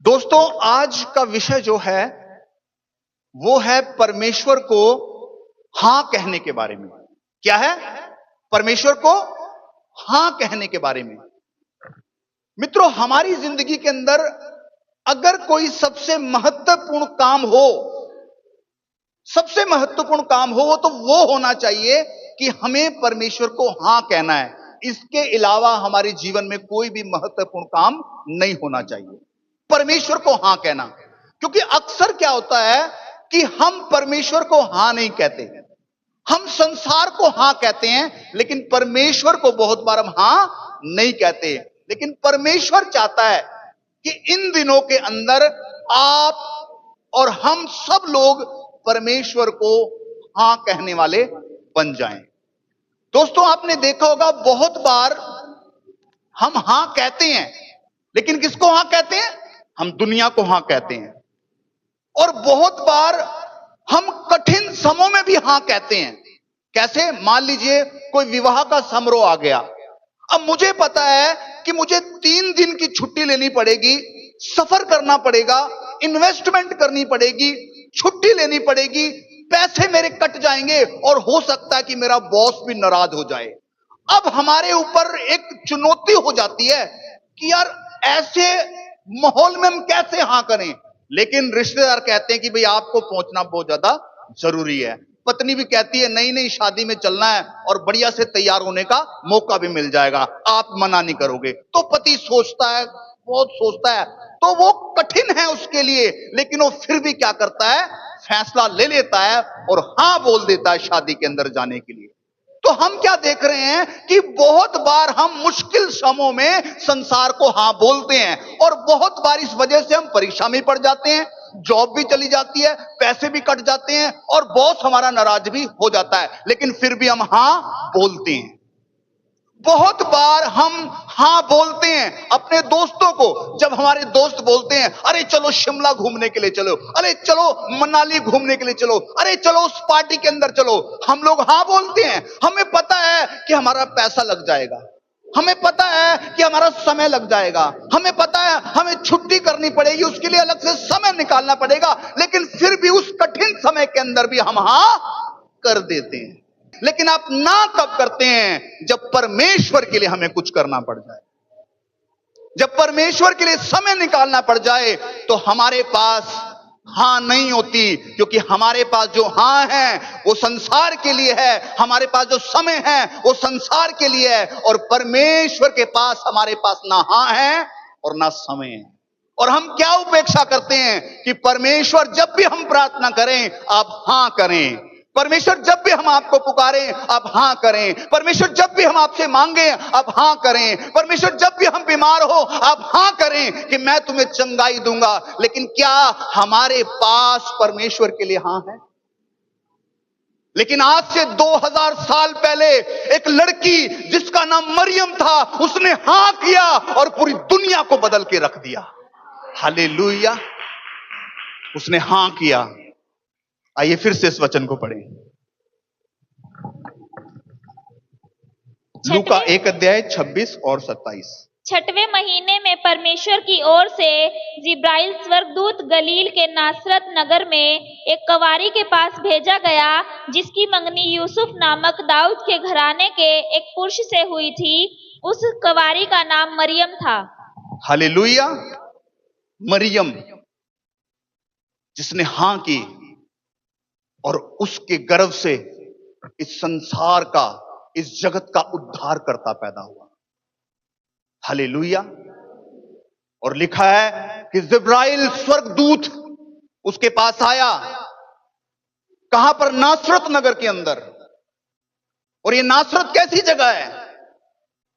दोस्तों, आज का विषय जो है वो है परमेश्वर को हां कहने के बारे में। क्या है? परमेश्वर को हां कहने के बारे में। मित्रों, हमारी जिंदगी के अंदर अगर कोई सबसे महत्वपूर्ण काम हो, सबसे महत्वपूर्ण काम हो, तो वो होना चाहिए कि हमें परमेश्वर को हां कहना है। इसके अलावा हमारे जीवन में कोई भी महत्वपूर्ण काम नहीं होना चाहिए। परमेश्वर को हां कहना, क्योंकि अक्सर क्या होता है कि हम परमेश्वर को हां नहीं कहते। हम संसार को हां कहते हैं, लेकिन परमेश्वर को बहुत बार हम हां नहीं कहते। लेकिन परमेश्वर चाहता है कि इन दिनों के अंदर आप और हम सब लोग परमेश्वर को हां कहने वाले बन जाएं। दोस्तों, आपने देखा होगा बहुत बार हम हां कहते हैं, लेकिन किसको हां कहते हैं? हम दुनिया को हां कहते हैं। और बहुत बार हम कठिन समयों में भी हां कहते हैं। कैसे? मान लीजिए कोई विवाह का समारोह आ गया। अब मुझे पता है कि मुझे 3 दिन की छुट्टी लेनी पड़ेगी, सफर करना पड़ेगा, इन्वेस्टमेंट करनी पड़ेगी, छुट्टी लेनी पड़ेगी, पैसे मेरे कट जाएंगे और हो सकता है कि मेरा बॉस भी नाराज हो जाए। अब हमारे ऊपर एक चुनौती हो जाती है कि यार ऐसे माहौल में हम कैसे हां करें। लेकिन रिश्तेदार कहते हैं कि भाई आपको पहुंचना बहुत ज्यादा जरूरी है। पत्नी भी कहती है नहीं नहीं, शादी में चलना है और बढ़िया से तैयार होने का मौका भी मिल जाएगा, आप मना नहीं करोगे। तो पति सोचता है, बहुत सोचता है, तो वो कठिन है उसके लिए, लेकिन वो फिर भी क्या करता है, फैसला ले लेता है और हां बोल देता है शादी के अंदर जाने के लिए। तो हम क्या देख रहे हैं कि बहुत बार हम मुश्किल समयों में संसार को हां बोलते हैं, और बहुत बार इस वजह से हम परीक्षा में पड़ जाते हैं, जॉब भी चली जाती है, पैसे भी कट जाते हैं और बॉस हमारा नाराज भी हो जाता है, लेकिन फिर भी हम हां बोलते हैं। बहुत बार हम हां बोलते हैं अपने दोस्तों को। जब हमारे दोस्त बोलते हैं अरे चलो शिमला घूमने के लिए चलो, अरे चलो मनाली घूमने के लिए चलो, अरे चलो उस पार्टी के अंदर चलो, हम लोग हां बोलते हैं। हमें पता है कि हमारा पैसा लग जाएगा, हमें पता है कि हमारा समय लग जाएगा, हमें पता है हमें छुट्टी करनी पड़ेगी, उसके लिए अलग से समय निकालना पड़ेगा, लेकिन फिर भी उस कठिन समय के अंदर भी हम हां कर देते हैं। लेकिन आप ना कब करते हैं? जब परमेश्वर के लिए हमें कुछ करना पड़ जाए, जब परमेश्वर के लिए समय निकालना पड़ जाए, तो हमारे पास हां नहीं होती, क्योंकि हमारे पास जो हां है वो संसार के लिए है, हमारे पास जो समय है वो संसार के लिए है, और परमेश्वर के पास हमारे पास ना हां है और ना समय है। और हम क्या उपेक्षा करते हैं कि परमेश्वर जब भी हम प्रार्थना करें आप हां करें, परमेश्वर जब भी हम आपको पुकारें आप हां करें, परमेश्वर जब भी हम आपसे मांगे आप हां करें, परमेश्वर जब भी हम बीमार हो आप हां करें कि मैं तुम्हें चंगाई दूंगा। लेकिन क्या हमारे पास परमेश्वर के लिए हां है? लेकिन आज से 2000 साल पहले एक लड़की जिसका नाम मरियम था, उसने हां किया और पूरी दुनिया को बदल के रख दिया। हालेलुया! उसने हां किया। आइए फिर से इस वचन को पढ़ें। लूका 1 अध्याय 26 और 27। 6वें महीने में परमेश्वर की ओर से जिब्राइल स्वर्गदूत गलील के नासरत नगर में एक कवारी के पास भेजा गया, जिसकी मंगनी यूसुफ नामक दाऊद के घराने के एक पुरुष से हुई थी। उस कवारी का नाम मरियम था। हालेलुया! मरियम जिसने हां की और उसके गर्भ से इस संसार का, इस जगत का उद्धार करता पैदा हुआ। हालेलुया! और लिखा है कि जिब्राइल स्वर्गदूत उसके पास आया। कहां पर? नासरत नगर के अंदर। और ये नासरत कैसी जगह है?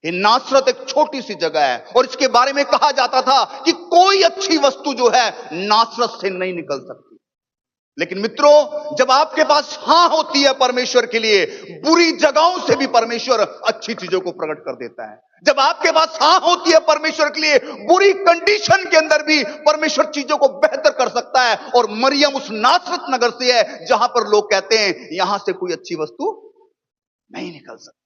ये नासरत एक छोटी सी जगह है, और इसके बारे में कहा जाता था कि कोई अच्छी वस्तु जो है नासरत से नहीं निकल सकती। लेकिन मित्रों, जब आपके पास हां होती है परमेश्वर के लिए, बुरी जगहों से भी परमेश्वर अच्छी चीजों को प्रकट कर देता है। जब आपके पास हां होती है परमेश्वर के लिए, बुरी कंडीशन के अंदर भी परमेश्वर चीजों को बेहतर कर सकता है। और मरियम उस नासरत नगर से है जहां पर लोग कहते हैं यहां से कोई अच्छी वस्तु नहीं निकल सकती।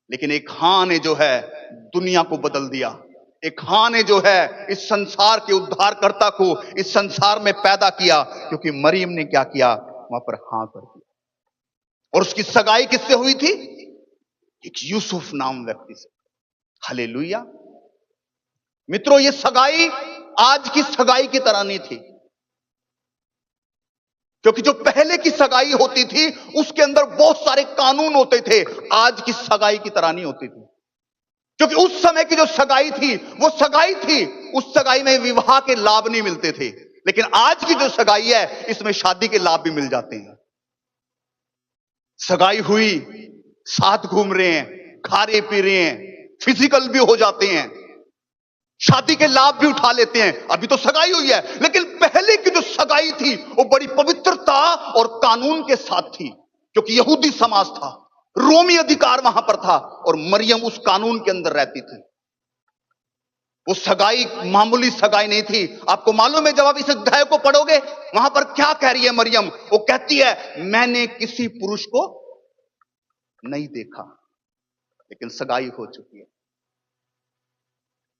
लेकिन एक हां ने जो है दुनिया को बदल दिया। एक हाँ ने जो है इस संसार के उद्धारकर्ता को इस संसार में पैदा किया, क्योंकि मरियम ने क्या किया, वहां पर हाँ कर दिया। और उसकी सगाई किससे हुई थी? एक यूसुफ नाम व्यक्ति से। हालेलुया। मित्रों, ये सगाई आज की सगाई की तरह नहीं थी, क्योंकि जो पहले की सगाई होती थी उसके अंदर बहुत सारे कानून होते थे। आज की सगाई की तरह नहीं होती थी, क्योंकि उस समय की जो सगाई थी वो सगाई थी, उस सगाई में विवाह के लाभ नहीं मिलते थे। लेकिन आज की जो सगाई है इसमें शादी के लाभ भी मिल जाते हैं। सगाई हुई, साथ घूम रहे हैं, खा रहे पी रहे हैं, फिजिकल भी हो जाते हैं, शादी के लाभ भी उठा लेते हैं। अभी तो सगाई हुई है, लेकिन पहले की जो सगाई थी वो बड़ी पवित्रता और कानून के साथ थी, क्योंकि यहूदी समाज था, रोमी अधिकार वहां पर था, और मरियम उस कानून के अंदर रहती थी। वो सगाई मामूली सगाई नहीं थी। आपको मालूम है, जब आप इस अध्याय को पढ़ोगे वहां पर क्या कह रही है मरियम? वो कहती है मैंने किसी पुरुष को नहीं देखा, लेकिन सगाई हो चुकी है,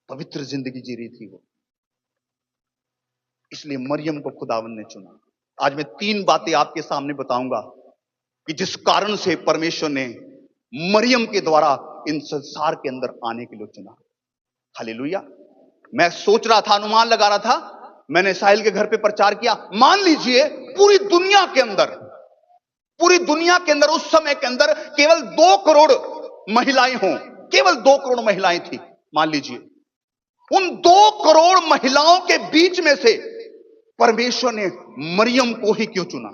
पवित्र जिंदगी जी रही थी वो। इसलिए मरियम को खुदावन ने चुना। आज मैं 3 बातें आपके सामने बताऊंगा कि जिस कारण से परमेश्वर ने मरियम के द्वारा इन संसार के अंदर आने के लिए चुना। हालेलुया। मैं सोच रहा था, अनुमान लगा रहा था, मैंने साहिल के घर पे प्रचार किया। मान लीजिए पूरी दुनिया के अंदर उस समय के अंदर केवल 2 करोड़ महिलाएं हों, केवल 2 करोड़ महिलाएं थी। मान लीजिए उन 2 करोड़ महिलाओं के बीच में से परमेश्वर ने मरियम को ही क्यों चुना?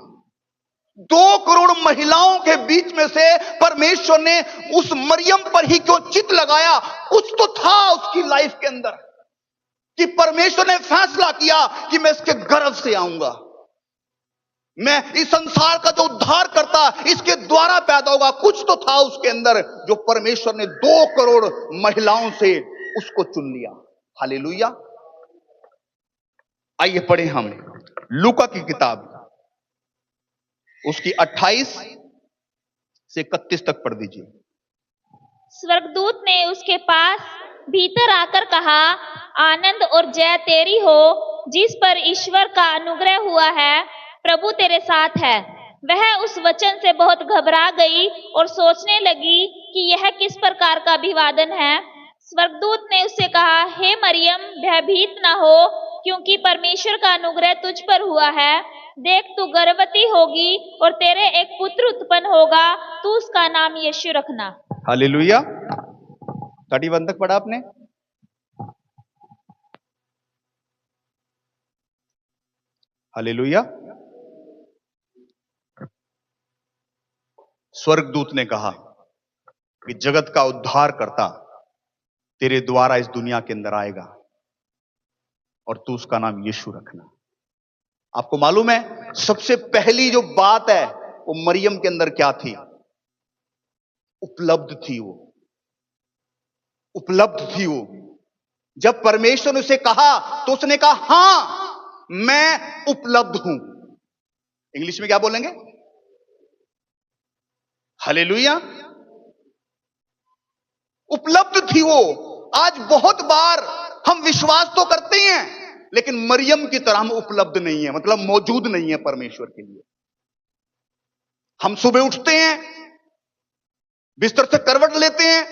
2 करोड़ महिलाओं के बीच में से परमेश्वर ने उस मरियम पर ही क्यों चित्त लगाया? कुछ तो था उसकी लाइफ के अंदर कि परमेश्वर ने फैसला किया कि मैं इसके गर्भ से आऊंगा, मैं इस संसार का जो उद्धार करता इसके द्वारा पैदा होगा। कुछ तो था उसके अंदर जो परमेश्वर ने 2 करोड़ महिलाओं से उसको चुन लिया। हालेलुया। आइए पढ़े हम लूका की किताब, उसकी 28 से 31 तक पढ़ दीजिए। स्वर्गदूत ने उसके पास भीतर आकर कहा, आनंद और जय तेरी हो, जिस पर ईश्वर का अनुग्रह हुआ है, प्रभु तेरे साथ है। वह उस वचन से बहुत घबरा गई और सोचने लगी कि यह किस प्रकार का अभिवादन है। स्वर्गदूत ने उससे कहा, हे मरियम, भयभीत न हो, क्योंकि परमेश्वर का अनुग्रह तुझ पर हुआ है। देख, तू गर्भवती होगी और तेरे एक पुत्र उत्पन्न होगा, तू उसका नाम यीशु रखना। हालेलुया। 31 तक पढ़ा आपने? हालेलुया। स्वर्गदूत ने कहा कि जगत का उद्धार करता तेरे द्वारा इस दुनिया के अंदर आएगा और तू उसका नाम यीशु रखना। आपको मालूम है, सबसे पहली जो बात है वो मरियम के अंदर क्या थी? उपलब्ध थी वो, उपलब्ध थी वो। जब परमेश्वर ने उसे कहा तो उसने कहा, हां मैं उपलब्ध हूं। इंग्लिश में क्या बोलेंगे? हालेलुया। उपलब्ध थी वो। आज बहुत बार हम विश्वास तो करते हैं, लेकिन मरियम की तरह हम उपलब्ध नहीं है, मतलब मौजूद नहीं है परमेश्वर के लिए। हम सुबह उठते हैं, बिस्तर से करवट लेते हैं,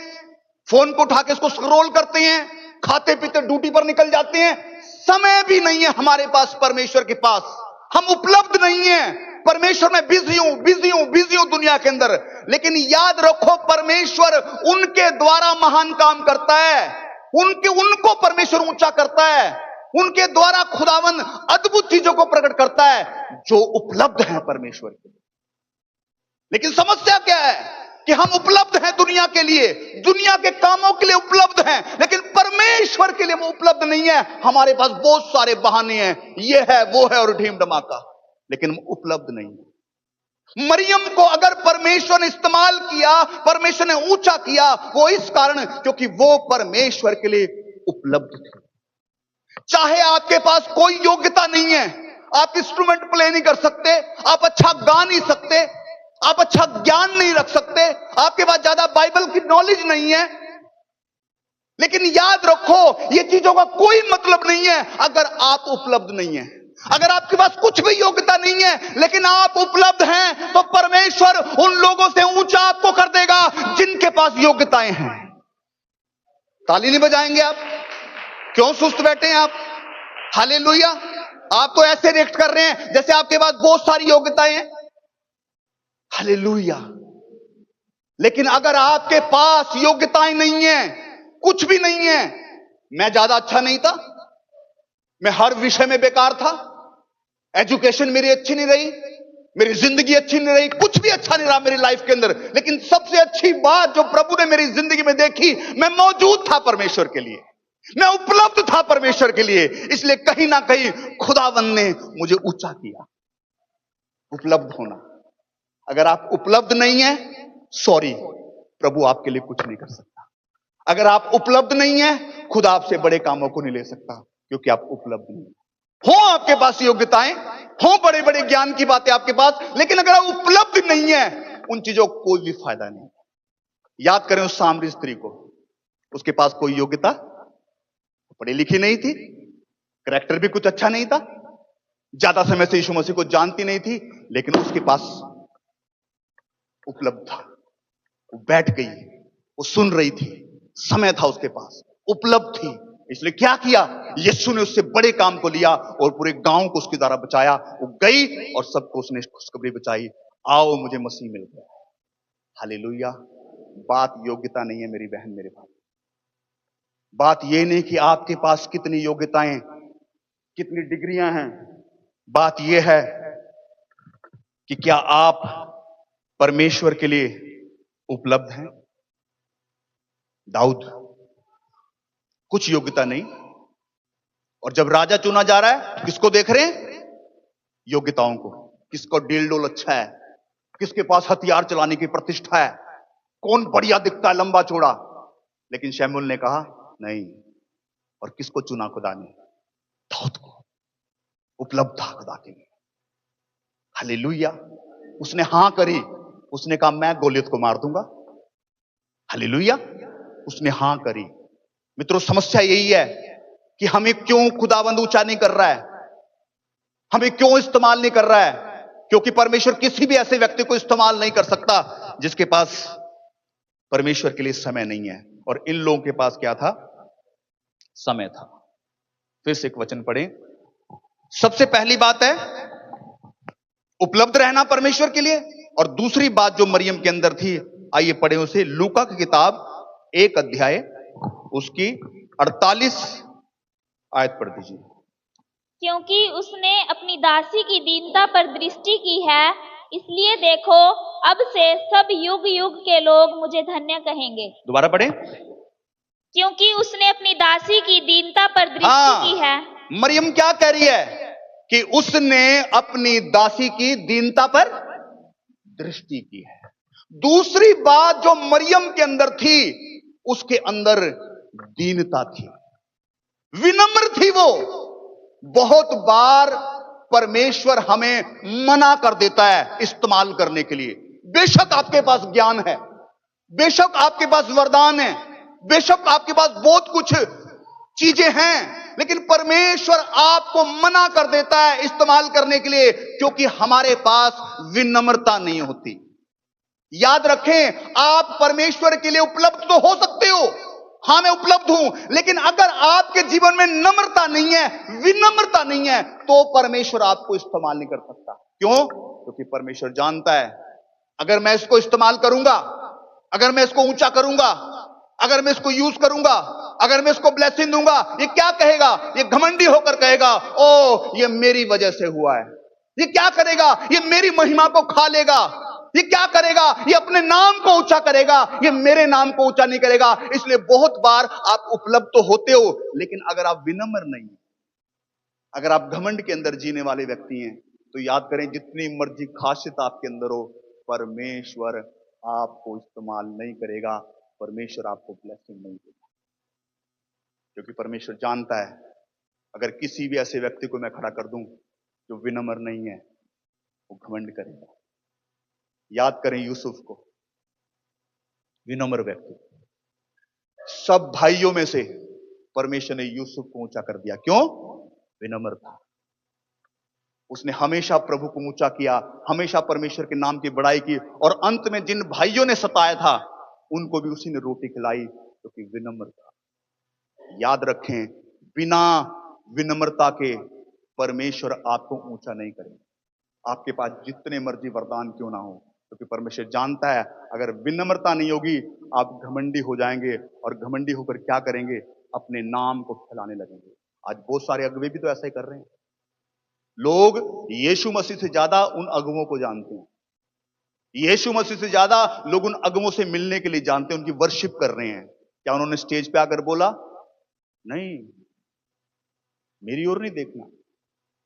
फोन को उठा के इसको स्क्रॉल करते हैं, खाते पीते ड्यूटी पर निकल जाते हैं, समय भी नहीं है हमारे पास परमेश्वर के पास। हम उपलब्ध नहीं है परमेश्वर में, बिजी हूं दुनिया के अंदर। लेकिन याद रखो, परमेश्वर उनके द्वारा महान काम करता है, उनको परमेश्वर ऊंचा करता है, उनके द्वारा खुदावन अद्भुत चीजों को प्रकट करता है जो उपलब्ध है परमेश्वर के लिए। लेकिन समस्या क्या है कि हम उपलब्ध हैं दुनिया के लिए, दुनिया के कामों के लिए उपलब्ध हैं, लेकिन परमेश्वर के लिए वो उपलब्ध नहीं है। हमारे पास बहुत सारे बहाने हैं, ये है वो है और ढीम धमाका, लेकिन उपलब्ध नहीं है। मरियम को अगर परमेश्वर ने इस्तेमाल किया, परमेश्वर ने ऊंचा किया, वो इस कारण क्योंकि वो परमेश्वर के लिए उपलब्ध थी। चाहे आपके पास कोई योग्यता नहीं है, आप इंस्ट्रूमेंट प्ले नहीं कर सकते, आप अच्छा गा नहीं सकते, आप अच्छा ज्ञान नहीं रख सकते, आपके पास ज्यादा बाइबल की नॉलेज नहीं है, लेकिन याद रखो, ये चीजों का कोई मतलब नहीं है अगर आप उपलब्ध नहीं है। अगर आपके पास कुछ भी योग्यता नहीं है लेकिन आप उपलब्ध हैं, तो परमेश्वर उन लोगों से ऊंचा आपको कर देगा जिनके पास योग्यताएं हैं। ताली नहीं बजाएंगे आप? क्यों सुस्त बैठे हैं आप? हालेलुया। आप तो ऐसे रिएक्ट कर रहे हैं जैसे आपके पास बहुत सारी योग्यताएं हैं। हालेलुया। लेकिन अगर आपके पास योग्यताएं नहीं है, कुछ भी नहीं है, मैं ज्यादा अच्छा नहीं था, मैं हर विषय में बेकार था, एजुकेशन मेरी अच्छी नहीं रही, मेरी जिंदगी अच्छी नहीं रही, कुछ भी अच्छा नहीं रहा मेरी लाइफ के अंदर, लेकिन सबसे अच्छी बात जो प्रभु ने मेरी जिंदगी में देखी, मैं मौजूद था परमेश्वर के लिए, मैं उपलब्ध था परमेश्वर के लिए, इसलिए कहीं ना कहीं खुदावंद ने मुझे ऊंचा किया। उपलब्ध होना। अगर आप उपलब्ध नहीं है, सॉरी, प्रभु आपके लिए कुछ नहीं कर सकता। अगर आप उपलब्ध नहीं है, खुदा आपसे बड़े कामों को नहीं ले सकता, क्योंकि आप उपलब्ध नहीं है। हो आपके पास योग्यताएं, हो बड़े बड़े ज्ञान की बातें आपके पास, लेकिन अगर आप उपलब्ध नहीं है, उन चीजों को कोई भी फायदा नहीं। याद करें उस सामरी स्त्री को, उसके पास कोई योग्यता, पढ़ी लिखी नहीं थी, कैरेक्टर भी कुछ अच्छा नहीं था, ज्यादा समय से यीशु मसीह को जानती नहीं थी, लेकिन उसके पास उपलब्ध था। वो बैठ गई, वो सुन रही थी, समय था उसके पास, उपलब्ध थी, इसलिए क्या किया, यीशु ने उससे बड़े काम को लिया और पूरे गांव को उसके द्वारा बचाया। वो गई और सबको उसने खुशखबरी बचाई, आओ मुझे मसीह मिल गया। हालेलुया। बात योग्यता नहीं है मेरी बहन मेरे भाई, बात यह नहीं कि आपके पास कितनी योग्यताएं, कितनी डिग्रियां हैं, बात यह है कि क्या आप परमेश्वर के लिए उपलब्ध हैं। दाऊद, कुछ योग्यता नहीं, और जब राजा चुना जा रहा है, किसको देख रहे हैं? योग्यताओं को। किसको डील डोल अच्छा है, किसके पास हथियार चलाने की प्रतिष्ठा है, कौन बढ़िया दिखता है, लंबा चौड़ा। लेकिन शमूएल ने कहा नहीं, और किसको चुना खुदा ने? दाऊद को। उपलब्ध था खुदा के लिए। हालेलुया। उसने हां करी, उसने कहा मैं गोलियत को मार दूंगा। हालेलुया। उसने हां करी। मित्रों, समस्या यही है कि हमें क्यों खुदावंद ऊंचा नहीं कर रहा है, हमें क्यों इस्तेमाल नहीं कर रहा है? क्योंकि परमेश्वर किसी भी ऐसे व्यक्ति को इस्तेमाल नहीं कर सकता जिसके पास परमेश्वर के लिए समय नहीं है। और इन लोगों के पास क्या था? समय था। फिर से एक वचन पढ़ें। सबसे पहली बात है उपलब्ध रहना परमेश्वर के लिए, और दूसरी बात जो मरियम के अंदर थी, आइए पढ़ें उसे। लूका की किताब 1 अध्याय उसकी 48 आयत पढ़ दीजिए। क्योंकि उसने अपनी दासी की दीनता पर दृष्टि की है, इसलिए देखो अब से सब युग युग के लोग मुझे धन्य कहेंगे। दोबारा पढ़ें। क्योंकि उसने अपनी दासी की दीनता पर दृष्टि की है। मरियम क्या कह रही है? कि उसने अपनी दासी की दीनता पर दृष्टि की है। दूसरी बात जो मरियम के अंदर थी, उसके अंदर दीनता थी, विनम्र थी वो। बहुत बार परमेश्वर हमें मना कर देता है इस्तेमाल करने के लिए। बेशक आपके पास ज्ञान है, बेशक आपके पास वरदान है, बेशक आपके पास बहुत कुछ चीजें हैं, लेकिन परमेश्वर आपको मना कर देता है इस्तेमाल करने के लिए, क्योंकि हमारे पास विनम्रता नहीं होती। याद रखें, आप परमेश्वर के लिए उपलब्ध तो हो सकते हो, हां मैं उपलब्ध हूं, लेकिन अगर आपके जीवन में नम्रता नहीं है, विनम्रता नहीं है, तो परमेश्वर आपको इस्तेमाल नहीं कर सकता। क्यों? क्योंकि परमेश्वर जानता है अगर मैं इसको इस्तेमाल करूंगा, अगर मैं इसको ऊंचा करूंगा, अगर मैं इसको यूज करूंगा, अगर मैं इसको ब्लेसिंग दूंगा, ये क्या कहेगा? ये घमंडी होकर कहेगा, ओ ये मेरी वजह से हुआ है। ये क्या करेगा? ये मेरी महिमा को खा लेगा। ये क्या करेगा? ये अपने नाम को ऊंचा करेगा, ये मेरे नाम को ऊंचा नहीं करेगा। इसलिए बहुत बार आप उपलब्ध तो होते हो, लेकिन अगर आप विनम्र नहीं, अगर आप घमंड के अंदर जीने वाले व्यक्ति हैं, तो याद करें जितनी मर्जी खासियत आपके अंदर हो, परमेश्वर आपको इस्तेमाल नहीं करेगा, परमेश्वर आपको ब्लेसिंग नहीं देगा। क्योंकि परमेश्वर जानता है अगर किसी भी ऐसे व्यक्ति को मैं खड़ा कर दूं जो विनम्र नहीं है, वो घमंड करेगा। याद करें यूसुफ को, विनम्र व्यक्ति, सब भाइयों में से परमेश्वर ने यूसुफ को ऊंचा कर दिया। क्यों? विनम्र था। उसने हमेशा प्रभु को ऊंचा किया, हमेशा परमेश्वर के नाम की बड़ाई की, और अंत में जिन भाइयों ने सताया था उनको भी उसी ने रोटी खिलाई, क्योंकि विनम्र था। याद रखें, बिना विनम्रता के परमेश्वर आपको ऊंचा नहीं करेंगे। आपके पास जितने मर्जी वरदान क्यों ना हो, क्योंकि परमेश्वर जानता है अगर विनम्रता नहीं होगी आप घमंडी हो जाएंगे, और घमंडी होकर क्या करेंगे? अपने नाम को फैलाने लगेंगे। आज बहुत सारे अगुवे भी तो ऐसा ही कर रहे हैं। लोग यीशु मसीह से ज्यादा उन अगुवों को जानते हैं, यीशु मसीह से ज्यादा लोग उन अगुवों से मिलने के लिए जानते हैं, उनकी वर्शिप कर रहे हैं। क्या उन्होंने स्टेज पे आकर बोला? नहीं, मेरी ओर नहीं देखना।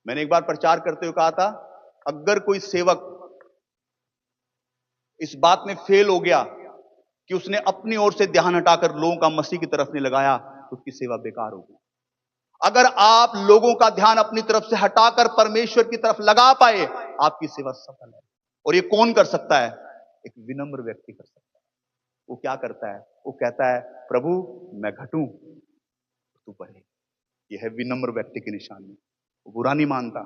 मैंने एक बार प्रचार करते हुए कहा था, अगर कोई सेवक इस बात में फेल हो गया कि उसने अपनी ओर से ध्यान हटाकर लोगों का मसीह की तरफ नहीं लगाया, तो उसकी सेवा बेकार होगी। अगर आप लोगों का ध्यान अपनी तरफ से हटाकर परमेश्वर की तरफ लगा पाए, आपकी सेवा सफल है। और ये कौन कर सकता है? एक विनम्र व्यक्ति कर सकता है। वो क्या करता है? वो कहता है, प्रभु मैं घटूं तू बढ़े। यह है विनम्र व्यक्ति की निशानी। वो बुरा नहीं मानता,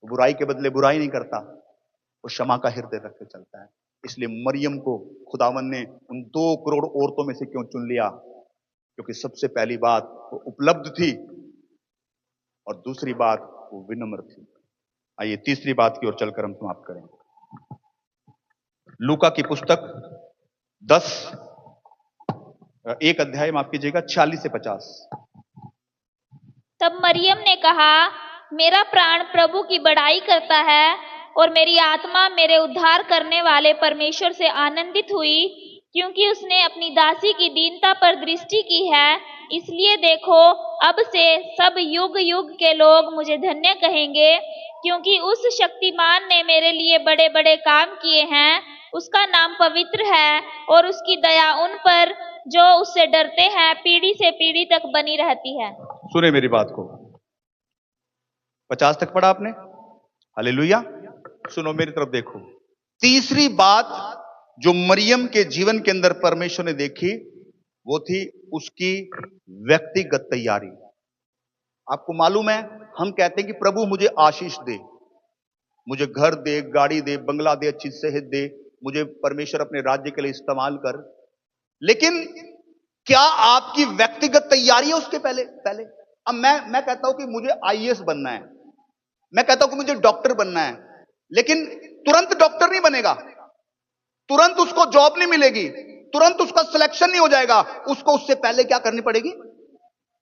वो बुराई के बदले बुराई नहीं करता, वो क्षमा का हृदय रख के चलता है। इसलिए मरियम को खुदावन ने उन 2 करोड़ औरतों में से क्यों चुन लिया? क्योंकि सबसे पहली बात वो उपलब्ध थी, और दूसरी बात वो विनम्र थी। आइए तीसरी बात की ओर चलकर हम समाप्त करेंगे। लूका की पुस्तक 1 अध्याय, माफ कीजिएगा, 40 से 50। तब मरियम ने कहा, मेरा प्राण प्रभु की बड़ाई करता है, और मेरी आत्मा मेरे उद्धार करने वाले परमेश्वर से आनंदित हुई, क्योंकि उसने अपनी दासी की दीनता पर दृष्टि की है। इसलिए देखो, अब से सब युग युग के लोग मुझे धन्य कहेंगे, क्योंकि उस शक्तिमान ने मेरे लिए बड़े बड़े काम किए हैं। उसका नाम पवित्र है, और उसकी दया उन पर जो उससे डरते हैं पीढ़ी से पीढ़ी तक बनी रहती है। सुने मेरी बात को, 50 तक पढ़ा आपने? हालेलुया। सुनो, मेरी तरफ देखो। तीसरी बात जो मरियम के जीवन के अंदर परमेश्वर ने देखी, वो थी उसकी व्यक्तिगत तैयारी। आपको मालूम है, हम कहते हैं कि प्रभु मुझे आशीष दे, मुझे घर दे, गाड़ी दे, बंगला दे, अच्छी सेहत दे, मुझे परमेश्वर अपने राज्य के लिए इस्तेमाल कर। लेकिन क्या आपकी व्यक्तिगत तैयारी है उसके पहले? अब मैं कहता हूं कि मुझे आईएएस बनना है, मैं कहता हूं कि मुझे डॉक्टर बनना है, लेकिन तुरंत डॉक्टर नहीं बनेगा, तुरंत उसको जॉब नहीं मिलेगी, तुरंत उसका सिलेक्शन नहीं हो जाएगा। उसको उससे पहले क्या करनी पड़ेगी?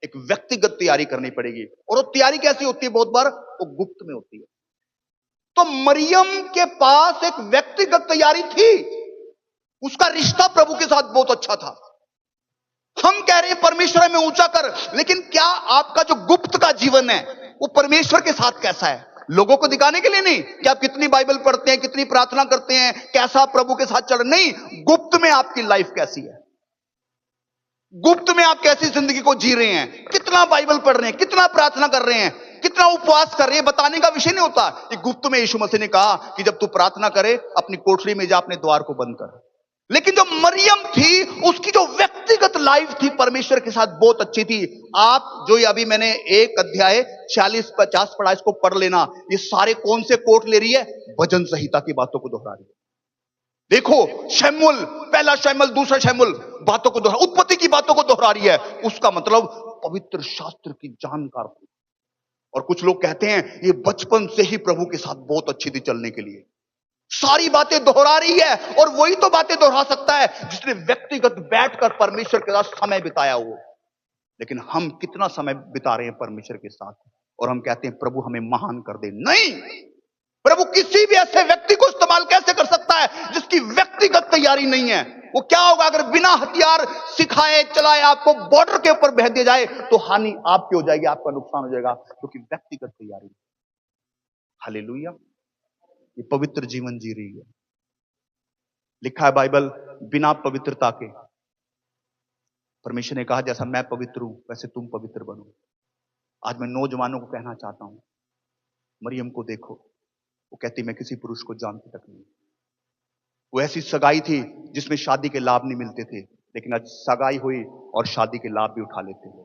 एक व्यक्तिगत तैयारी करनी पड़ेगी। और वो तैयारी कैसी होती है? बहुत बार वो गुप्त में होती है। तो मरियम के पास एक व्यक्तिगत तैयारी थी, उसका रिश्ता प्रभु के साथ बहुत अच्छा था। हम कह रहे हैं परमेश्वर हमें ऊंचा कर, लेकिन क्या आपका जो गुप्त का जीवन है वो परमेश्वर के साथ कैसा है? लोगों को दिखाने के लिए नहीं कि आप कितनी बाइबल पढ़ते हैं, कितनी प्रार्थना करते हैं, कैसा प्रभु के साथ चल रहे, नहीं, गुप्त में आपकी लाइफ कैसी है, गुप्त में आप कैसी जिंदगी को जी रहे हैं, कितना बाइबल पढ़ रहे हैं, कितना प्रार्थना कर रहे हैं, कितना उपवास कर रहे हैं, बताने का विषय नहीं होता। ये गुप्त में यीशु मसीह ने कहा कि जब तू प्रार्थना करे अपनी कोठरी में जा, अपने द्वार को बंद कर। लेकिन जो मरियम थी, उसकी जो व्यक्तिगत लाइफ थी परमेश्वर के साथ बहुत अच्छी थी। आप जो अभी मैंने 1 अध्याय 40-50 पढ़ा, इसको पढ़ लेना। ये सारे कौन से कोट ले रही है? भजन संहिता की बातों को दोहरा रही है। देखो, शमूएल, पहला शमूएल, दूसरा शमूएल बातों को दोहरा, उत्पत्ति की बातों को दोहरा रही है। उसका मतलब पवित्र शास्त्र की जानकार थी। और कुछ लोग कहते हैं ये बचपन से ही प्रभु के साथ बहुत अच्छी थी चलने के लिए, सारी बातें दोहरा रही है। और वही तो बातें दोहरा सकता है जिसने व्यक्तिगत बैठकर परमेश्वर के साथ समय बिताया हो। लेकिन हम कितना समय बिता रहे हैं परमेश्वर के साथ, और हम कहते हैं प्रभु हमें महान कर दे। नहीं, प्रभु किसी भी ऐसे व्यक्ति को इस्तेमाल कैसे कर सकता है जिसकी व्यक्तिगत तैयारी नहीं है? वो क्या होगा अगर बिना हथियार सिखाए चलाए आपको बॉर्डर के ऊपर भेज दिया जाए, तो हानि आपकी हो जाएगी, आपका नुकसान हो जाएगा, क्योंकि व्यक्तिगत तैयारी। हालेलुया। ये पवित्र जीवन जी रही है। लिखा है बाइबल, बिना पवित्रता के, परमेश्वर ने कहा जैसा मैं पवित्र हूं वैसे तुम पवित्र बनो। आज मैं नौजवानों को कहना चाहता हूं, मरियम को देखो, वो कहती मैं किसी पुरुष को जानती तक नहीं। वो ऐसी सगाई थी जिसमें शादी के लाभ नहीं मिलते थे, लेकिन आज सगाई हुई और शादी के लाभ भी उठा लेते हैं।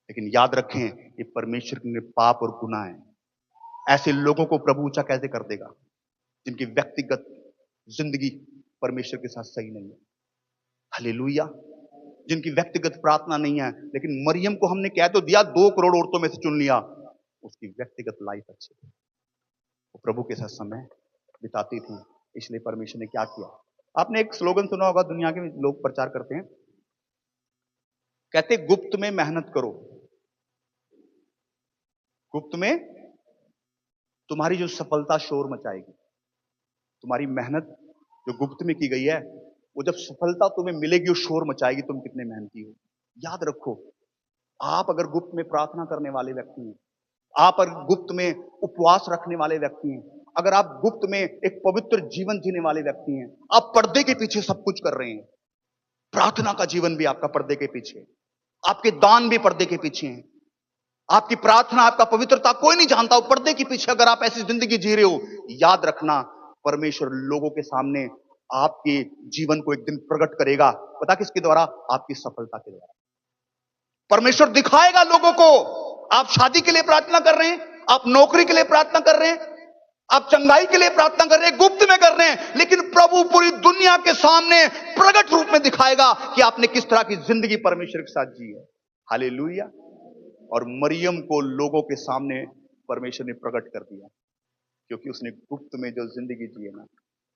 लेकिन याद रखें, ये परमेश्वर के पाप और गुनाह है। ऐसे लोगों को प्रभु ऊंचा कैसे कर देगा जिनकी व्यक्तिगत जिंदगी परमेश्वर के साथ सही नहीं है। हालेलुया। जिनकी व्यक्तिगत प्रार्थना नहीं है। लेकिन मरियम को हमने कह तो दिया, 2 करोड़ औरतों में से चुन लिया, उसकी व्यक्तिगत लाइफ अच्छी थी, वो प्रभु के साथ समय बिताती थी। इसलिए परमेश्वर ने क्या किया? आपने एक स्लोगन सुना होगा, दुनिया के लोग प्रचार करते हैं, कहते गुप्त में मेहनत करो, गुप्त में तुम्हारी जो सफलता शोर मचाएगी। तुम्हारी मेहनत जो गुप्त में की गई है, वो जब सफलता तुम्हें मिलेगी, वो शोर मचाएगी तुम कितने मेहनती हो। याद रखो, आप अगर गुप्त में प्रार्थना करने वाले व्यक्ति हैं, आप अगर गुप्त में उपवास रखने वाले व्यक्ति हैं, अगर आप गुप्त में एक पवित्र जीवन जीने वाले व्यक्ति हैं, आप पर्दे के पीछे सब कुछ कर रहे हैं, प्रार्थना का जीवन भी आपका पर्दे के पीछे, आपके दान भी पर्दे के पीछे हैं, आपकी प्रार्थना, आपका पवित्रता कोई नहीं जानता, वो पर्दे के पीछे अगर आप ऐसी जिंदगी जी रहे हो, याद रखना परमेश्वर लोगों के सामने आपके जीवन को एक दिन प्रकट करेगा। पता किसके द्वारा? आपकी सफलता के द्वारा। परमेश्वर दिखाएगा लोगों को। आप शादी के लिए प्रार्थना कर रहे हैं, आप नौकरी के लिए प्रार्थना कर रहे हैं, आप चंगाई के लिए प्रार्थना कर रहे हैं, गुप्त में कर रहे हैं, लेकिन प्रभु पूरी दुनिया के सामने प्रकट रूप में दिखाएगा कि आपने किस तरह की जिंदगी परमेश्वर के साथ जी है। हालेलुया। और मरियम को लोगों के सामने परमेश्वर ने प्रकट कर दिया, क्योंकि उसने गुप्त में जो जिंदगी जी है ना,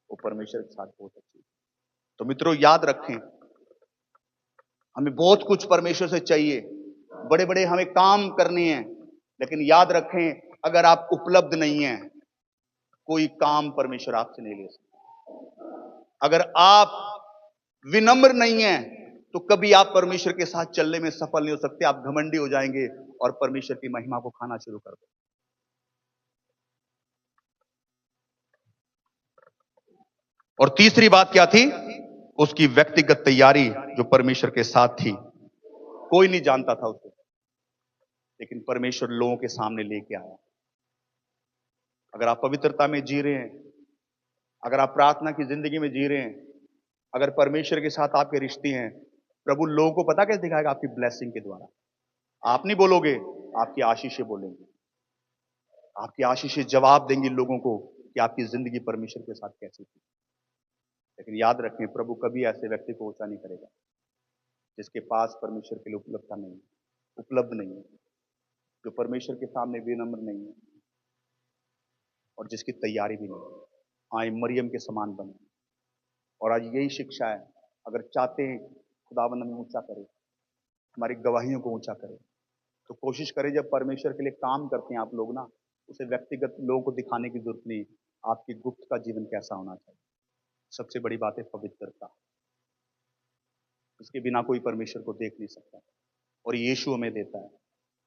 वो परमेश्वर के साथ बहुत अच्छी। तो मित्रों याद रखें, हमें बहुत कुछ परमेश्वर से चाहिए, बड़े बड़े हमें काम करने हैं, लेकिन याद रखें, अगर आप उपलब्ध नहीं हैं, कोई काम परमेश्वर आपसे नहीं ले सकता। अगर आप विनम्र नहीं हैं, तो कभी आप परमेश्वर के साथ चलने में सफल नहीं हो सकते। आप घमंडी हो जाएंगे और परमेश्वर की महिमा को खाना शुरू कर देंगे। और तीसरी बात क्या थी? उसकी व्यक्तिगत तैयारी जो परमेश्वर के साथ थी। कोई नहीं जानता था उसे, लेकिन परमेश्वर लोगों के सामने लेके आया। अगर आप पवित्रता में जी रहे हैं, अगर आप प्रार्थना की जिंदगी में जी रहे हैं, अगर परमेश्वर के साथ आपके रिश्ते हैं, प्रभु लोगों को पता कैसे दिखाएगा? आपकी ब्लेसिंग के द्वारा। आप नहीं बोलोगे, आपकी आशीषें बोलेंगे, आपकी आशीषें जवाब देंगी लोगों को कि आपकी जिंदगी परमेश्वर के साथ कैसी थी। लेकिन याद रखें, प्रभु कभी ऐसे व्यक्ति को ऊंचा नहीं करेगा जिसके पास परमेश्वर के लिए उपलब्धता नहीं है, उपलब्ध नहीं है, जो परमेश्वर के सामने विनम्र नहीं है और जिसकी तैयारी भी नहीं है। हाँ, मरियम के समान बने। और आज यही शिक्षा है, अगर चाहते हैं खुदावंद हमें ऊंचा करे, हमारी गवाहियों को ऊंचा करे, तो कोशिश करें जब परमेश्वर के लिए काम करते हैं आप लोग ना, उसे व्यक्तिगत लोगों को दिखाने की जरूरत नहीं, आपकी गुप्त का जीवन कैसा होना चाहिए। सबसे बड़ी बात है पवित्रता, इसके बिना कोई परमेश्वर को देख नहीं सकता। और यीशु हमें देता है,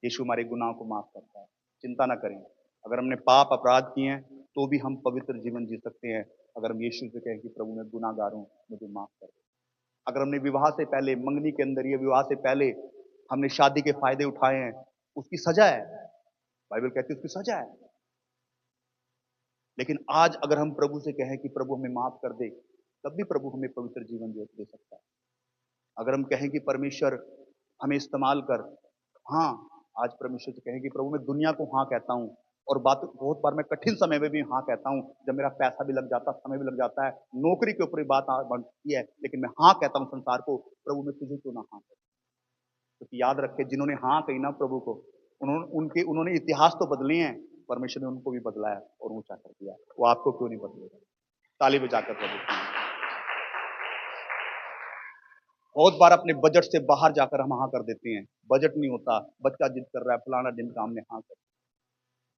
यीशु हमारे गुनाह को माफ करता है। चिंता ना करें, अगर हमने पाप अपराध किए हैं तो भी हम पवित्र जीवन जी सकते हैं, अगर हम यीशु से कहें कि प्रभु मैं गुनाहगार हूं, मुझे माफ कर दे। अगर हमने विवाह से पहले, मंगनी के अंदर या विवाह से पहले हमने शादी के फायदे उठाए हैं, उसकी सजा है, बाइबल कहती है उसकी सजा है। लेकिन आज अगर हम प्रभु से कहें कि प्रभु हमें माफ कर दे, तब भी प्रभु हमें पवित्र जीवन दे सकता है। अगर हम कहें कि परमेश्वर हमें इस्तेमाल कर, हाँ, आज परमेश्वर से कहें कि प्रभु मैं दुनिया को हाँ कहता हूँ, और बात बहुत बार मैं कठिन समय में भी हाँ कहता हूँ, जब मेरा पैसा भी लग जाता, समय भी लग जाता है, नौकरी के ऊपर ही बात बनती है, लेकिन मैं हाँ कहता हूँ संसार को, प्रभु मैं तुझे क्यों ना हाँ कहता। क्योंकि याद रखे, जिन्होंने हाँ कही ना प्रभु को, उन्होंने इतिहास तो बदले हैं, परमेश्वर ने उनको भी बदला है और ऊंचा कर दिया। वो आपको क्यों नहीं बदलेगा? ताली बजाकर प्रभु। बहुत बार अपने बजट से बाहर जाकर हम हाँ कर देते हैं, बजट नहीं होता, बच्चा जिद कर रहा है, फलाना दिन का हमने हाँ कर।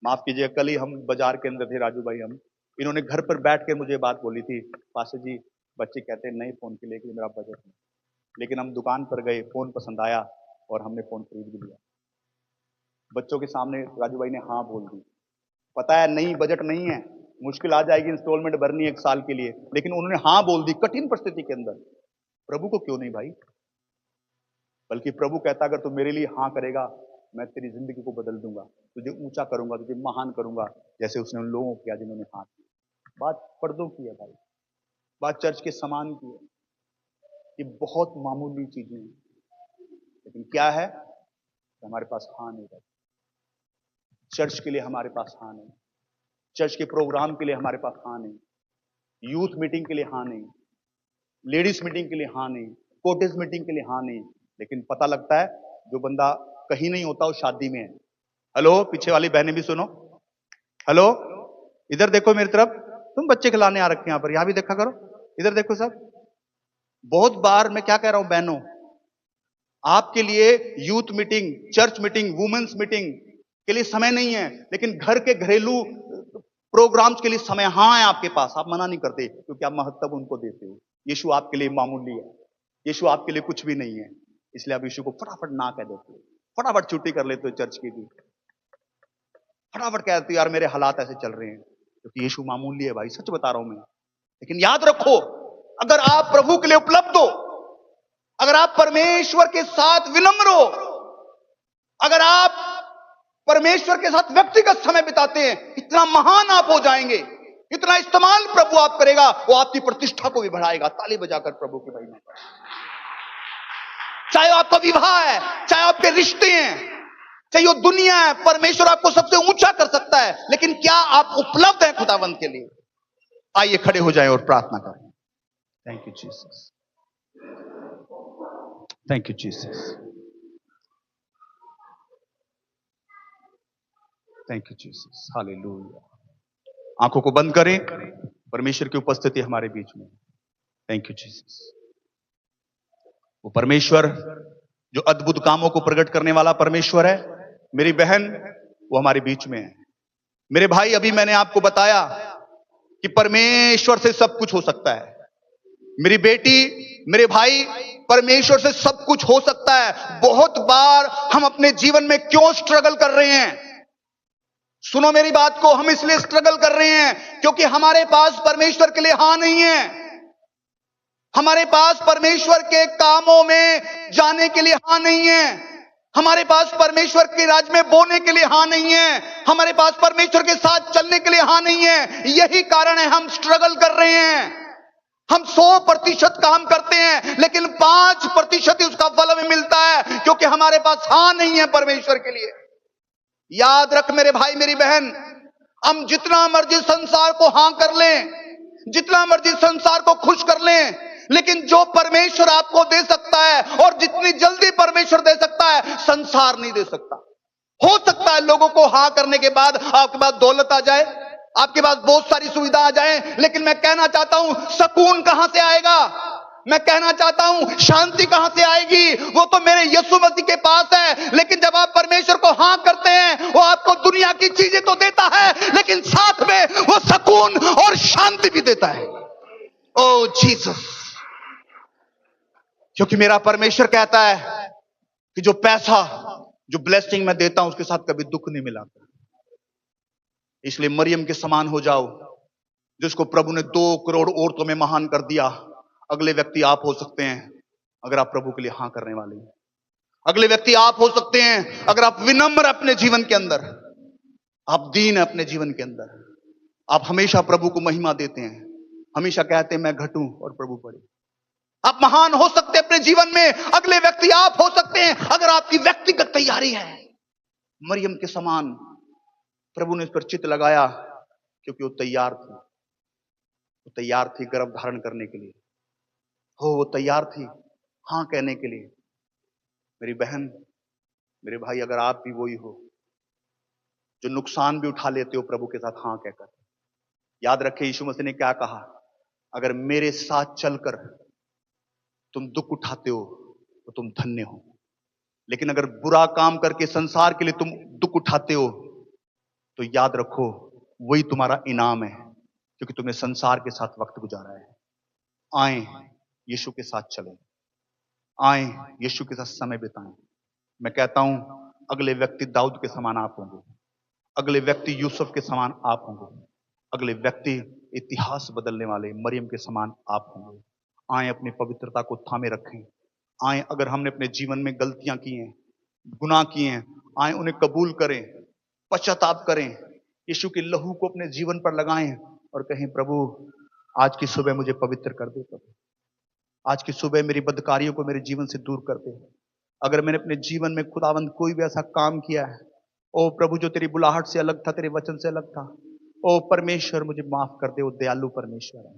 माफ कीजिए, कल ही हम बाजार के अंदर थे, राजू भाई, हम इन्होंने घर पर बैठ के मुझे बात बोली थी, पास्टर जी बच्चे कहते हैं नए फोन के लिए कि मेरा बजट नहीं। लेकिन हम दुकान पर गए, फोन पसंद आया और हमने फोन खरीद भी लिया। बच्चों के सामने राजू भाई ने हाँ बोल दी। पता है नहीं, बजट नहीं है, मुश्किल आ जाएगी, इंस्टॉलमेंट भरनी 1 साल के लिए, लेकिन उन्होंने हाँ बोल दी कठिन परिस्थिति के अंदर। प्रभु को क्यों नहीं भाई? बल्कि प्रभु कहता अगर तू मेरे लिए हाँ करेगा, मैं तेरी जिंदगी को बदल दूंगा, तुझे ऊंचा करूंगा, तुझे महान करूंगा, जैसे उसने उन लोगों को किया जिन्होंने हाथ किया। बात पर्दों की है भाई, बात चर्च के समान की है। ये बहुत मामूली चीजें हैं, लेकिन क्या है, हमारे पास हाँ नहीं रहती। चर्च के लिए हमारे पास हाँ नहीं, चर्च के प्रोग्राम के लिए हमारे पास हाँ नहीं, यूथ मीटिंग के लिए हाँ नहीं, लेडीज मीटिंग के लिए हाँ नहीं, कोटेज मीटिंग के लिए हाँ नहीं। लेकिन पता लगता है जो बंदा कहीं नहीं होता वो शादी में है। हेलो, पीछे वाली बहनें भी सुनो। हेलो, इधर देखो मेरी तरफ, तुम बच्चे खिलाने आ रखे हैं यहां पर, यहां भी देखा करो, इधर देखो सब। बहुत बार मैं क्या कह रहा हूं बहनों, आपके लिए youth meeting, church meeting, women's meeting के लिए समय नहीं है, लेकिन घर के घरेलू प्रोग्राम्स के लिए समय हाँ है आपके पास। आप मना नहीं करते क्योंकि आप महत्व उनको देते हो। यीशु आपके लिए मामूली है, यीशु आपके लिए कुछ भी नहीं है, इसलिए आप यीशु को फटाफट ना कह देते हो, फटाफट छुट्टी कर लेते हो चर्च की भी, फटाफट कह देते हो यार मेरे हालात ऐसे चल रहे हैं, क्योंकि यीशु मामूली है भाई, सच बता रहा हूं मैं। लेकिन याद रखो, अगर आप प्रभु के लिए उपलब्ध हो, अगर आप परमेश्वर के साथ विनम्र हो, अगर आप परमेश्वर के साथ व्यक्तिगत समय बिताते हैं, इतना महान आप हो जाएंगे, इतना इस्तेमाल प्रभु आप करेगा, वो आपकी प्रतिष्ठा को भी बढ़ाएगा। ताली बजाकर प्रभु की महिमा करें। चाहे आपका विवाह है, चाहे आपके रिश्ते हैं, चाहे वो दुनिया है, परमेश्वर आपको सबसे ऊंचा कर सकता है, लेकिन क्या आप उपलब्ध हैं खुदावंत के लिए? आइए खड़े हो जाएं और प्रार्थना करें। Thank you Jesus, thank you Jesus, thank you Jesus, hallelujah. आंखों को बंद करें, परमेश्वर की उपस्थिति हमारे बीच में। Thank you Jesus. वो परमेश्वर जो अद्भुत कामों को प्रकट करने वाला परमेश्वर है, मेरी बहन वो हमारे बीच में है। मेरे भाई, अभी मैंने आपको बताया कि परमेश्वर से सब कुछ हो सकता है। मेरी बेटी, मेरे भाई, परमेश्वर से सब कुछ हो सकता है। बहुत बार हम अपने जीवन में क्यों स्ट्रगल कर रहे हैं? सुनो मेरी बात को, हम इसलिए स्ट्रगल कर रहे हैं क्योंकि हमारे पास परमेश्वर के लिए हाँ नहीं है। हमारे पास परमेश्वर के कामों में जाने के लिए हाँ नहीं है। हमारे पास परमेश्वर के राज में बोने के लिए हाँ नहीं है। हमारे पास परमेश्वर के साथ चलने के लिए हाँ नहीं है। यही कारण है हम स्ट्रगल कर रहे हैं। हम 100% काम करते हैं, लेकिन 5% ही उसका फल हमें मिलता है, क्योंकि हमारे पास हाँ नहीं है परमेश्वर के लिए। याद रख मेरे भाई, मेरी बहन, हम जितना मर्जी संसार को हाँ कर लें, जितना मर्जी संसार को खुश कर लें, लेकिन जो परमेश्वर आपको दे सकता है और जितनी जल्दी परमेश्वर दे सकता है, संसार नहीं दे सकता। हो सकता है लोगों को हाँ करने के बाद आपके पास दौलत आ जाए, आपके पास बहुत सारी सुविधा आ जाए, लेकिन मैं कहना चाहता हूं सुकून कहां से आएगा? मैं कहना चाहता हूं शांति कहां से आएगी? वो तो मेरे यीशु मसीह के पास है। लेकिन जब आप परमेश्वर को हाँ करते हैं, वो आपको दुनिया की चीजें तो देता है, लेकिन साथ में वो सुकून और शांति भी देता है। ओ जीसस, क्योंकि मेरा परमेश्वर कहता है कि जो पैसा, जो ब्लेसिंग मैं देता हूं, उसके साथ कभी दुख नहीं मिलाता। इसलिए मरियम के समान हो जाओ, जिसको प्रभु ने 2 करोड़ औरतों में महान कर दिया। अगले व्यक्ति आप हो सकते हैं अगर आप प्रभु के लिए हाँ करने वाले हैं। अगले व्यक्ति आप हो सकते हैं अगर आप विनम्र अपने जीवन के अंदर, आप दीन अपने जीवन के अंदर, आप हमेशा प्रभु को महिमा देते हैं, हमेशा कहते हैं मैं घटूं और प्रभु बढ़े। आप महान हो सकते हैं अपने जीवन में। अगले व्यक्ति आप हो सकते हैं अगर आपकी व्यक्तिगत तैयारी है। मरियम के समान प्रभु ने इस पर चित्त लगाया, क्योंकि वो तैयार थी। वो तैयार थी गर्भ धारण करने के लिए, वो तैयार थी हाँ कहने के लिए। मेरी बहन, मेरे भाई, अगर आप भी वही हो जो नुकसान भी उठा लेते हो प्रभु के साथ हाँ कहकर, याद रखे यीशु मसीह ने क्या कहा, अगर मेरे साथ चलकर तुम दुख उठाते हो तो तुम धन्य हो, लेकिन अगर बुरा काम करके संसार के लिए तुम दुख उठाते हो तो याद रखो वही तुम्हारा इनाम है, क्योंकि तुमने संसार के साथ वक्त गुजारा है। आए यीशु के साथ चलें, आए यीशु के साथ समय बिताएं। मैं कहता हूं अगले व्यक्ति दाऊद के समान आप होंगे, अगले व्यक्ति यूसुफ के समान आप होंगे, अगले व्यक्ति इतिहास बदलने वाले मरियम के समान आप होंगे। आए अपनी पवित्रता को थामे रखें। आए अगर हमने अपने जीवन में गलतियां की हैं, गुनाह किए हैं, आए उन्हें कबूल करें, पश्चाताप करें, यीशु के लहू को अपने जीवन पर लगाएं और कहें प्रभु आज की सुबह मुझे पवित्र कर दे प्रभु। आज की सुबह मेरी बदकारियों को मेरे जीवन से दूर कर दे। अगर मैंने अपने जीवन में खुदावंद कोई भी ऐसा काम किया है, ओ प्रभु, जो तेरी बुलाहट से अलग था, तेरे वचन से अलग था, ओ परमेश्वर मुझे माफ कर दे। वो दयालु परमेश्वर है।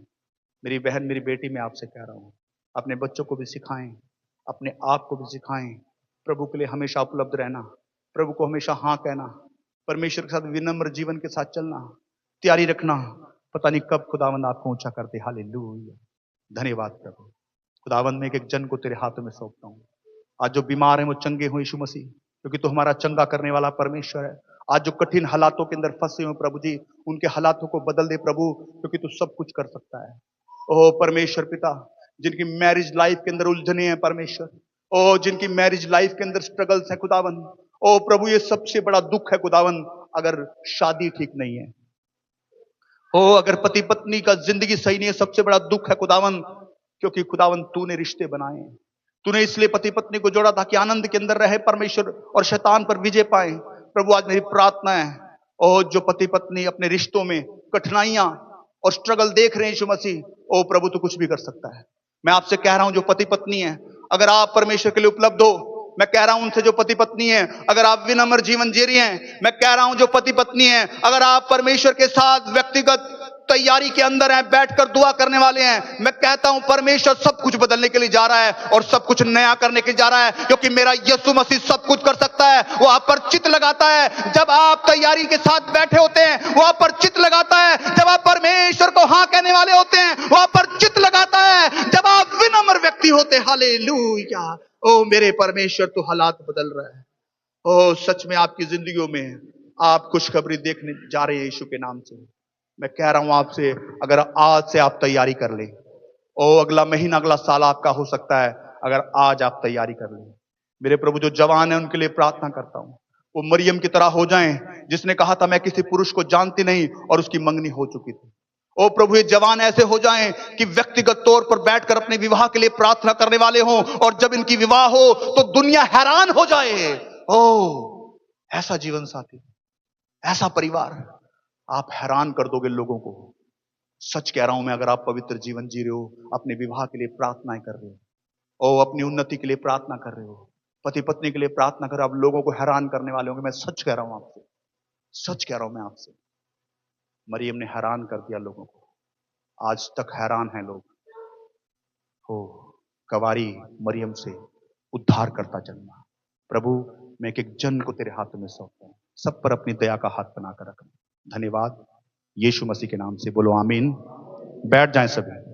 मेरी बहन, मेरी बेटी, मैं आपसे कह रहा हूं, अपने बच्चों को भी सिखाएं, अपने आप को भी सिखाएं, प्रभु के लिए हमेशा उपलब्ध रहना, प्रभु को हमेशा हाँ कहना, परमेश्वर के साथ विनम्र जीवन के साथ चलना, तैयारी रखना। पता नहीं कब खुदावंद आपको ऊंचा कर दे। हालेलुया। धन्यवाद प्रभु। खुदावंद, मैं एक एक जन को तेरे हाथों में सौंपता हूं। आज जो बीमार है वो चंगे हो यीशु मसीह, क्योंकि तू हमारा चंगा करने वाला परमेश्वर है। आज जो कठिन हालातों के अंदर फंसे हो प्रभु जी, उनके हालातों को बदल दे प्रभु, क्योंकि तू सब कुछ कर सकता है। ओ परमेश्वर पिता, जिनकी मैरिज लाइफ के अंदर उलझने हैं परमेश्वर, ओ जिनकी मैरिज लाइफ के अंदर स्ट्रगल्स है खुदावन, ओ प्रभु ये सबसे बड़ा दुख है खुदावन, अगर शादी ठीक नहीं है, ओ अगर पति पत्नी का जिंदगी सही नहीं है, सबसे बड़ा दुख है खुदावन, क्योंकि खुदावन तूने रिश्ते बनाए हैं, तूने इसलिए पति पत्नी को जोड़ा था कि आनंद के अंदर रहे परमेश्वर और शैतान पर विजय पाए। प्रभु आज मेरी प्रार्थना है, ओ जो पति पत्नी अपने रिश्तों में कठिनाइयां और स्ट्रगल देख रहे हैं यीशु मसीह, ओ प्रभु तू कुछ भी कर सकता है। मैं आपसे कह रहा हूं, जो पति पत्नी है, अगर आप परमेश्वर के लिए उपलब्ध हो, मैं कह रहा हूं उनसे जो पति पत्नी है, अगर आप विनम्र जीवन जी रही हैं, मैं कह रहा हूं जो पति पत्नी है, अगर आप परमेश्वर के साथ व्यक्तिगत तैयारी के अंदर हैं, बैठकर दुआ करने वाले हैं, मैं कहता हूं परमेश्वर सब कुछ बदलने के लिए जा रहा है और सब कुछ नया करने के लिए जा रहा है, क्योंकि मेरा यीशु मसीह सब कुछ कर सकता है। वो आप पर चित लगाता है जब आप तैयारी के साथ बैठे होते हैं, वो आप पर चित लगाता है जब आप परमेश्वर को हाँ कहने वाले होते हैं, वो आप पर चित लगाता है जब आप विनम्र व्यक्ति होते हैं। हालेलुया। ओ मेरे परमेश्वर, तो हालात बदल रहा है। ओ सच में आपकी जिंदगियों में आप खुशखबरी देखने जा रहे हैं यीशु के नाम से। मैं कह रहा हूं आपसे, अगर आज से आप तैयारी कर लें, ओ अगला महीना अगला साल आपका हो सकता है, अगर आज आप तैयारी कर लें। मेरे प्रभु, जो जवान है उनके लिए प्रार्थना करता हूं, वो मरियम की तरह हो जाएं, जिसने कहा था मैं किसी पुरुष को जानती नहीं और उसकी मंगनी हो चुकी थी। ओ प्रभु, ये जवान ऐसे हो जाएं कि व्यक्तिगत तौर पर बैठकर अपने विवाह के लिए प्रार्थना करने वाले हों, और जब इनकी विवाह हो तो दुनिया हैरान हो जाए। ओ ऐसा जीवन साथी, ऐसा परिवार, आप हैरान कर दोगे लोगों को। सच कह रहा हूं मैं, अगर आप पवित्र जीवन जी रहे हो, अपने विवाह के लिए प्रार्थनाएं कर रहे हो, और अपनी उन्नति के लिए प्रार्थना कर रहे हो, पति पत्नी के लिए प्रार्थना कर रहे हो, आप लोगों को हैरान करने वाले होंगे। मैं सच कह रहा हूं आपसे, सच कह रहा हूं मैं आपसे। मरियम ने हैरान कर दिया लोगों को, आज तक हैरान हैं लोग। हो कवारी मरियम से उद्धार करता जन्मा। प्रभु, मैं एक एक जन को तेरे हाथों में सौंपता हूं, सब पर अपनी दया का हाथ बनाकर रखना। धन्यवाद, यीशु मसीह के नाम से बोलो आमीन। बैठ जाएं सभी।